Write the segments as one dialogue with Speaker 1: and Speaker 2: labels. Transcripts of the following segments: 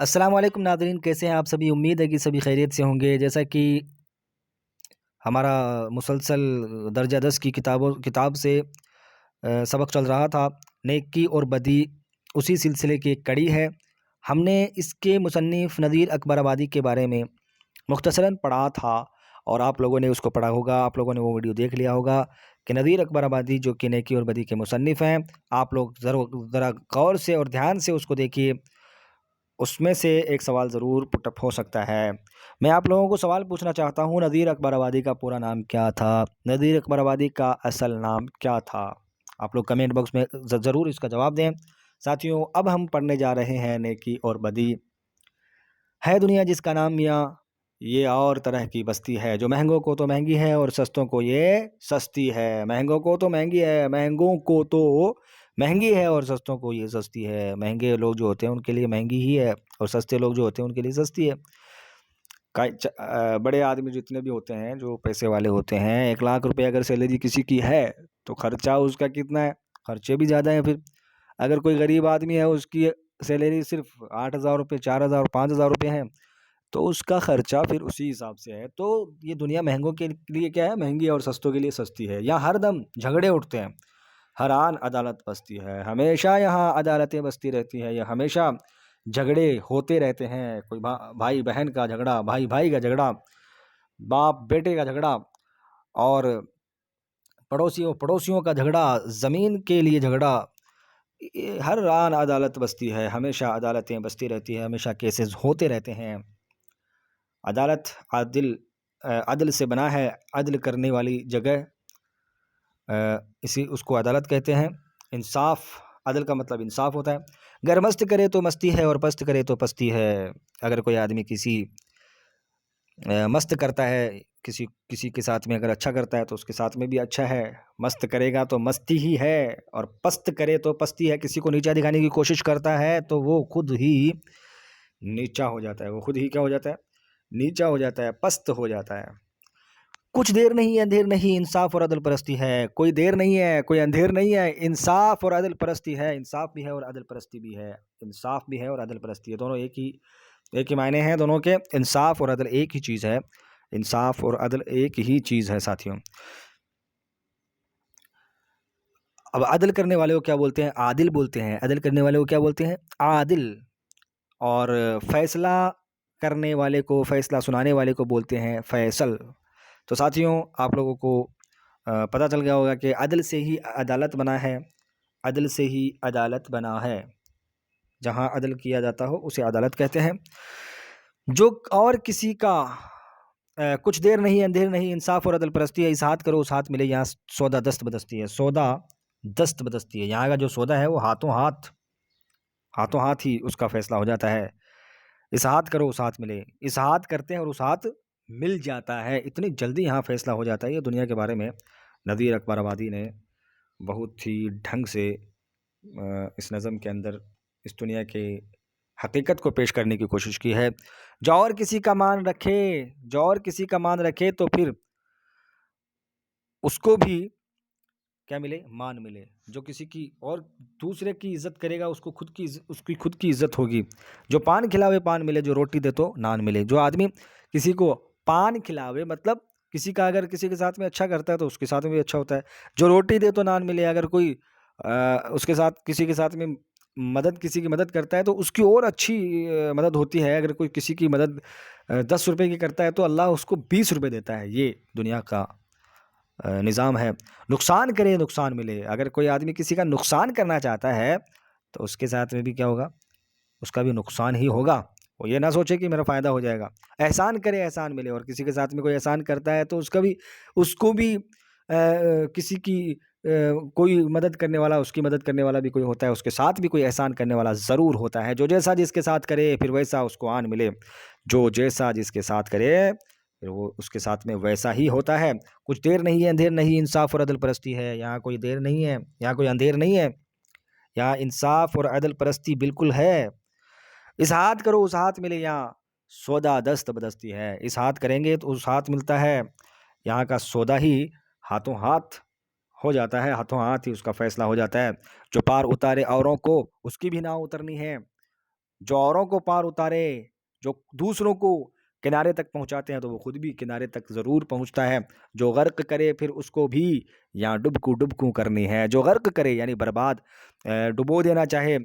Speaker 1: السلام علیکم ناظرین، کیسے ہیں آپ سبھی؟ امید ہے کہ سبھی خیریت سے ہوں گے۔ جیسا کہ ہمارا مسلسل درجہ 10 کی کتاب سے سبق چل رہا تھا، نیکی اور بدی اسی سلسلے کی ایک کڑی ہے۔ ہم نے اس کے مصنف نذیر اکبر آبادی کے بارے میں مختصراً پڑھا تھا، اور آپ لوگوں نے اس کو پڑھا ہوگا، آپ لوگوں نے وہ ویڈیو دیکھ لیا ہوگا کہ نذیر اکبر آبادی جو کہ نیکی اور بدی کے مصنف ہیں، آپ لوگ ذرا غور سے اور دھیان سے اس کو دیکھیے، اس میں سے ایک سوال ضرور پٹ اپ ہو سکتا ہے۔ میں آپ لوگوں کو سوال پوچھنا چاہتا ہوں، نذیر اکبر آبادی کا پورا نام کیا تھا؟ نذیر اکبر آبادی کا اصل نام کیا تھا؟ آپ لوگ کمنٹ باکس میں ضرور اس کا جواب دیں۔ ساتھیوں، اب ہم پڑھنے جا رہے ہیں نیکی اور بدی۔ ہے دنیا جس کا نام میاں، یہ اور طرح کی بستی ہے، جو مہنگوں کو تو مہنگی ہے اور سستوں کو یہ سستی ہے۔ مہنگوں کو تو مہنگی ہے، مہنگوں کو تو مہنگی ہے اور سستوں کو یہ سستی ہے۔ مہنگے لوگ جو ہوتے ہیں ان کے لیے مہنگی ہی ہے، اور سستے لوگ جو ہوتے ہیں ان کے لیے سستی ہے۔ بڑے آدمی جتنے بھی ہوتے ہیں، جو پیسے والے ہوتے ہیں، 1 لاکھ روپے اگر سیلری کسی کی ہے تو خرچہ اس کا کتنا ہے؟ خرچے بھی زیادہ ہیں۔ پھر اگر کوئی غریب آدمی ہے، اس کی سیلری صرف 8,000 روپے، 4,000، 5,000 روپے ہیں، تو اس کا خرچہ پھر اسی حساب سے ہے۔ تو یہ دنیا مہنگوں کے لیے کیا ہے؟ مہنگی، اور سستوں کے لیے سستی ہے۔ یہاں ہر دم جھگڑے اٹھتے ہیں، ہر آن عدالت بستی ہے، ہمیشہ یہاں عدالتیں بستی رہتی ہے، یہ ہمیشہ جھگڑے ہوتے رہتے ہیں۔ کوئی بھائی بہن کا جھگڑا، بھائی بھائی کا جھگڑا، باپ بیٹے کا جھگڑا، اور پڑوسیوں کا جھگڑا، زمین کے لیے جھگڑا، ہر آن عدالت بستی ہے، ہمیشہ عدالتیں بستی رہتی ہیں، ہمیشہ کیسز ہوتے رہتے ہیں۔ عدالت عدل سے بنا ہے، عدل کرنے والی جگہ، اس کو عدالت کہتے ہیں۔ انصاف، عدل کا مطلب انصاف ہوتا ہے۔ گر مست کرے تو مستی ہے، اور پست کرے تو پستی ہے۔ اگر کوئی آدمی کسی مست کرتا ہے، کسی کے ساتھ میں اگر اچھا کرتا ہے تو اس کے ساتھ میں بھی اچھا ہے۔ مست کرے گا تو مستی ہی ہے، اور پست کرے تو پستی ہے۔ کسی کو نیچا دکھانے کی کوشش کرتا ہے تو وہ خود ہی نیچا ہو جاتا ہے، وہ خود ہی کیا ہو جاتا ہے؟ نیچا ہو جاتا ہے، پست ہو جاتا ہے۔ کچھ دیر نہیں اندھیر نہیں، انصاف اور عدل پرستی ہے۔ کوئی دیر نہیں ہے، کوئی اندھیر نہیں ہے، انصاف اور عدل پرستی ہے۔ انصاف بھی ہے اور عدل پرستی بھی ہے۔ انصاف بھی ہے اور عدل پرستی ہے، دونوں ایک ہی معنی ہیں دونوں کے۔ انصاف اور عدل ایک ہی چیز ہے، انصاف اور عدل ایک ہی چیز ہے ساتھیوں۔ اب عدل کرنے والے کو کیا بولتے ہیں؟ عادل بولتے ہیں۔ عدل کرنے والے کو کیا بولتے ہیں؟ عادل۔ اور فیصلہ کرنے والے کو، فیصلہ سنانے والے کو بولتے ہیں فیصل۔ تو ساتھیوں، آپ لوگوں کو پتہ چل گیا ہوگا کہ عدل سے ہی عدالت بنا ہے، عدل سے ہی عدالت بنا ہے۔ جہاں عدل کیا جاتا ہو اسے عدالت کہتے ہیں۔ جو اور کسی کا کچھ دیر نہیں اندھیر نہیں، انصاف اور عدل پرستی ہے۔ اس ہاتھ کرو اس ہاتھ ملے، یہاں سودا دست بدستی ہے۔ سودا دست بدستی ہے، یہاں کا جو سودا ہے وہ ہاتھوں ہاتھ ہی اس کا فیصلہ ہو جاتا ہے۔ اس ہاتھ کرو اس ہاتھ ملے، اس ہاتھ کرتے ہیں اور اس ہاتھ مل جاتا ہے۔ اتنی جلدی یہاں فیصلہ ہو جاتا ہے۔ یہ دنیا کے بارے میں نذیر اکبر آبادی نے بہت ہی ڈھنگ سے اس نظم کے اندر اس دنیا کے حقیقت کو پیش کرنے کی کوشش کی ہے۔ جو اور کسی کا مان رکھے تو پھر اس کو بھی کیا ملے؟ مان ملے۔ جو کسی کی اور دوسرے کی عزت کرے گا، اس کی خود کی عزت ہوگی۔ جو پان کھلاوے پان ملے، جو روٹی دے تو نان ملے۔ جو آدمی کسی کو پان کھلاوے، مطلب کسی کا اگر کسی کے ساتھ میں اچھا کرتا ہے تو اس کے ساتھ میں بھی اچھا ہوتا ہے۔ جو روٹی دے تو نان ملے، اگر کوئی اس کے ساتھ کسی کے ساتھ میں کسی کی مدد کرتا ہے تو اس کی اور اچھی مدد ہوتی ہے۔ اگر کوئی کسی کی مدد 10 روپے کی کرتا ہے تو اللہ اس کو 20 روپے دیتا ہے۔ یہ دنیا کا نظام ہے۔ نقصان کرے نقصان ملے، اگر کوئی آدمی کسی کا نقصان کرنا چاہتا ہے تو اس کے ساتھ میں بھی کیا ہوگا؟ اس کا بھی نقصان ہی ہوگا۔ وہ یہ نہ سوچے کہ میرا فائدہ ہو جائے گا۔ احسان کرے احسان ملے، اور کسی کے ساتھ میں کوئی احسان کرتا ہے تو اس کو بھی کسی کی کوئی مدد کرنے والا، اس کی مدد کرنے والا بھی کوئی ہوتا ہے، اس کے ساتھ بھی کوئی احسان کرنے والا ضرور ہوتا ہے۔ جو جیسا جس کے ساتھ کرے پھر ویسا اس کو آن ملے۔ جو جیسا جس کے ساتھ کرے پھر وہ اس کے ساتھ میں ویسا ہی ہوتا ہے۔ کچھ دیر نہیں اندھیر نہیں، انصاف اور عدل پرستی ہے۔ یہاں کوئی دیر نہیں ہے، یہاں کوئی اندھیر نہیں ہے، یہاں انصاف اور عدل پرستی بالکل ہے۔ اس ہاتھ کرو اس ہاتھ ملے، یہاں سودا دست بدستی ہے۔ اس ہاتھ کریں گے تو اس ہاتھ ملتا ہے، یہاں کا سودا ہی ہاتھوں ہاتھ ہو جاتا ہے، ہاتھوں ہاتھ ہی اس کا فیصلہ ہو جاتا ہے۔ جو پار اتارے اوروں کو، اس کی بھی نہ اترنی ہے۔ جو اوروں کو پار اتارے، جو دوسروں کو کنارے تک پہنچاتے ہیں تو وہ خود بھی کنارے تک ضرور پہنچتا ہے. جو غرق کرے پھر اس کو بھی یا ڈبکو کرنی ہے. جو غرق کرے یعنی برباد، ڈبو دینا چاہے.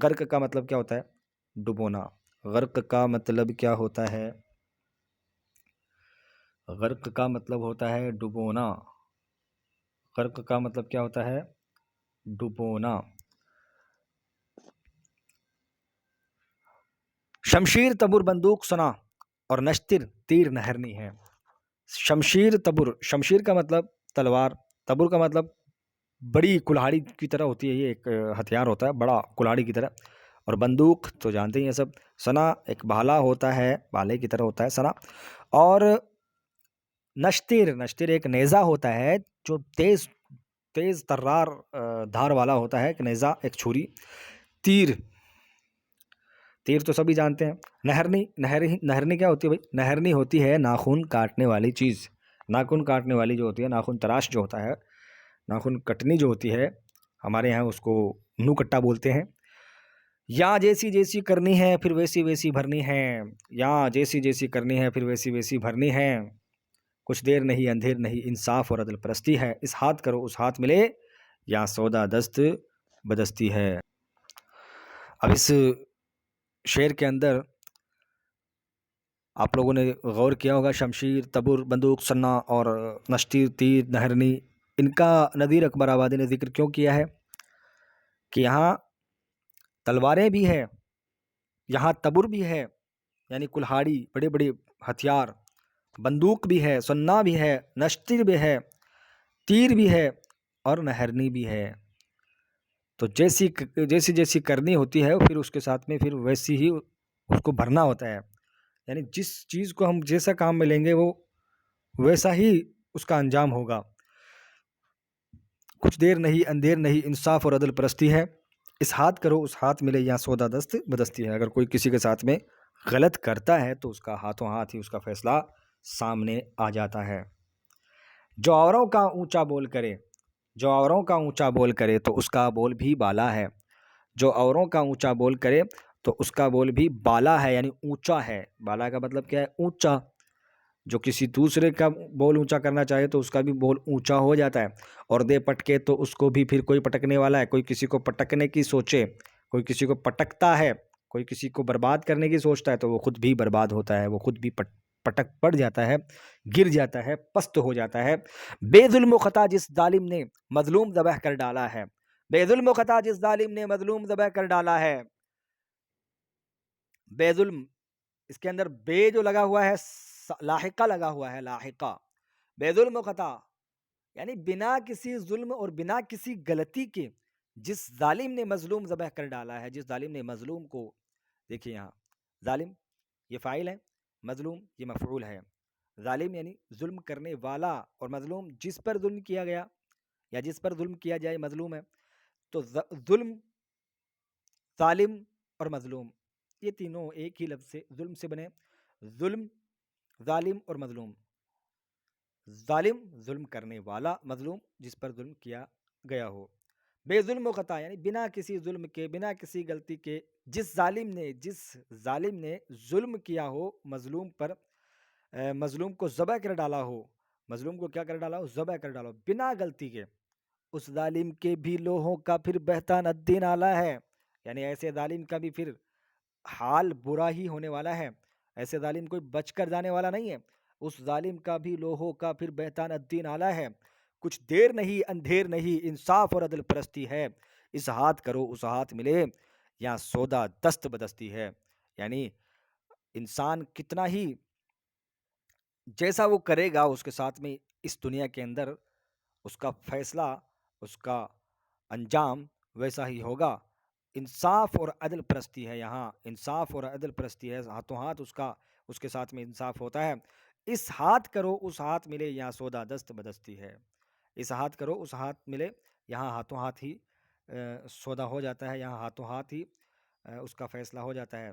Speaker 1: غرق کا مطلب کیا ہوتا ہے؟ ڈبونا. غرق کا مطلب کیا ہوتا ہے؟ غرق کا مطلب ہوتا ہے ڈبونا. غرق کا مطلب کیا ہوتا ہے؟ ڈبونا. شمشیر تبر بندوق سنا اور نشتر تیر نہرنی ہے. شمشیر تبر، شمشیر کا مطلب تلوار، تبر کا مطلب بڑی کلہاڑی کی طرح ہوتی ہے، یہ ایک ہتھیار ہوتا ہے بڑا کلہاڑی کی طرح. اور بندوق تو جانتے ہی ہیں سب. سنا ایک بھالا ہوتا ہے، بھالے کی طرح ہوتا ہے سنا. اور نشتر، نشتر ایک نیزہ ہوتا ہے جو تیز تیز ترار دھار والا ہوتا ہے. ایک نیزہ، ایک چھری. تیر، تیر تو سبھی جانتے ہیں. نہرنی، نہرنی کیا ہوتی ہے بھائی؟ نہرنی ہوتی ہے ناخن کاٹنے والی چیز. ناخن کاٹنے والی جو ہوتی ہے، ناخن تراش جو ہوتا ہے، ناخن کٹنی جو ہوتی ہے، ہمارے یہاں اس کو نو کٹا بولتے ہیں. یا جیسی جیسی کرنی ہے پھر ویسی ویسی بھرنی ہے. یا جیسی جیسی کرنی ہے پھر ویسی ویسی بھرنی ہے. کچھ دیر نہیں اندھیر نہیں، انصاف اور عدل پرستی ہے. اس ہاتھ کرو اس ہاتھ ملے، یا سودا دست بدستی ہے. اب اس شعر کے اندر آپ لوگوں نے غور کیا ہوگا، شمشیر، تبر، بندوق، سنا اور نشتیر، تیر، نہرنی، ان کا نذیر اکبر آبادی نے ذکر کیوں کیا ہے؟ کہ یہاں تلواریں بھی ہے، یہاں تبر بھی ہے یعنی کلہاڑی، بڑے بڑے ہتھیار، بندوق بھی ہے، سنا بھی ہے، نشتیر بھی ہے، تیر بھی ہے اور نہرنی بھی ہے. تو جیسی جیسی جیسی کرنی ہوتی ہے پھر اس کے ساتھ میں پھر ویسی ہی اس کو بھرنا ہوتا ہے. یعنی جس چیز کو ہم جیسا کام میں لیں گے وہ ویسا ہی اس کا انجام ہوگا. کچھ دیر نہیں اندھیر نہیں، انصاف اور عدل پرستی ہے. اس ہاتھ کرو اس ہاتھ ملے، یا سودا دست بدستی ہے. اگر کوئی کسی کے ساتھ میں غلط کرتا ہے تو اس کا ہاتھوں ہاتھ ہی اس کا فیصلہ سامنے آ جاتا ہے. جو اوروں کا اونچا بول کرے، جو اوروں کا اونچا بول کرے تو اس کا بول بھی بالا ہے. جو اوروں کا اونچا بول کرے تو اس کا بول بھی بالا ہے، یعنی اونچا ہے. بالا کا مطلب کیا ہے؟ اونچا. جو کسی دوسرے کا بول اونچا کرنا چاہے تو اس کا بھی بول اونچا ہو جاتا ہے. اور دے پٹکے تو اس کو بھی پھر کوئی پٹکنے والا ہے. کوئی کسی کو پٹکنے کی سوچے، کوئی کسی کو پٹکتا ہے، کوئی کسی کو برباد کرنے کی سوچتا ہے تو وہ خود بھی برباد ہوتا ہے، وہ خود بھی پٹک پڑ جاتا ہے، گر جاتا ہے، پست ہو جاتا ہے. بے ظلم و خطا جس ظالم نے مظلوم ذبح کر ڈالا ہے. بے ظلم و خطا جس ظالم نے مظلوم ذبح کر ڈالا ہے. بے ظلم، اس کے اندر بے جو لگا ہوا ہے لاحقہ لگا ہوا ہے، لاحقہ. بے ظلم و خطا یعنی بنا کسی ظلم اور بنا کسی غلطی کے جس ظالم نے مظلوم ذبح کر ڈالا ہے، جس ظالم نے مظلوم کو، دیکھیے یہاں ظالم یہ فاعل ہے، مظلوم یہ مفعول ہے. ظالم یعنی ظلم کرنے والا، اور مظلوم جس پر ظلم کیا گیا یا جس پر ظلم کیا جائے مظلوم ہے. تو ظلم، ظالم اور مظلوم یہ تینوں ایک ہی لفظ سے ظلم سے بنے. ظلم، ظالم اور مظلوم. ظالم ظلم کرنے والا، مظلوم جس پر ظلم کیا گیا ہو. بے ظلم و خطا یعنی بنا کسی ظلم کے، بنا کسی غلطی کے جس ظالم نے ظلم کیا ہو مظلوم پر، مظلوم کو ذبح کر ڈالا ہو. مظلوم کو کیا کر ڈالا ہو؟ ذبح کر ڈالا ہو بنا غلطی کے. اس ظالم کے بھی لوہوں کا پھر بہتا ندی نالا ہے. یعنی ایسے ظالم کا بھی پھر حال برا ہی ہونے والا ہے. ایسے ظالم کوئی بچ کر جانے والا نہیں ہے. اس ظالم کا بھی لوہوں کا پھر بہتا ندی نالا ہے. کچھ دیر نہیں اندھیر نہیں، انصاف اور عدل پرستی ہے. اس ہاتھ کرو اس ہاتھ ملے، یا سودا دست بدستی ہے. یعنی انسان کتنا ہی جیسا وہ کرے گا اس کے ساتھ میں اس دنیا کے اندر اس کا فیصلہ، اس کا انجام ویسا ہی ہوگا. انصاف اور عدل پرستی ہے. یہاں انصاف اور عدل پرستی ہے، ہاتھوں ہاتھ اس کے ساتھ میں انصاف ہوتا ہے. اس ہاتھ کرو اس ہاتھ ملے، یہاں سودا دست بدستی ہے. اس ہاتھ کرو اس ہاتھ ملے، یہاں ہاتھوں ہاتھ ہی سودا ہو جاتا ہے، یہاں ہاتھوں ہاتھ ہی اس کا فیصلہ ہو جاتا ہے.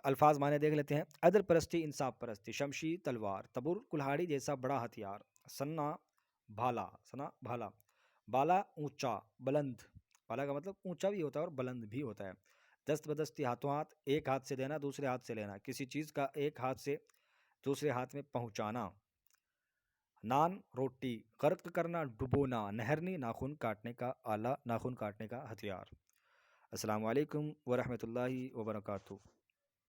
Speaker 1: الفاظ معنی دیکھ لیتے ہیں. عدل پرستی، انصاف پرستی. شمشیر تلوار، تبر کلہاڑی جیسا بڑا ہتھیار، سنا بھالا، سنا بھالا، بالا اونچا بلند. بالا کا مطلب اونچا بھی ہوتا ہے اور بلند بھی ہوتا ہے. دست بدستی ہاتھوں ہاتھ، ایک ہاتھ سے دینا دوسرے ہاتھ سے لینا، کسی چیز کا ایک ہاتھ سے دوسرے ہاتھ میں پہنچانا۔ نان روٹی، غرق کرنا ڈبونا، نہرنی ناخن کاٹنے کا آلہ، ناخن کاٹنے کا ہتھیار۔ السلام علیکم ورحمۃ اللہ وبرکاتہ۔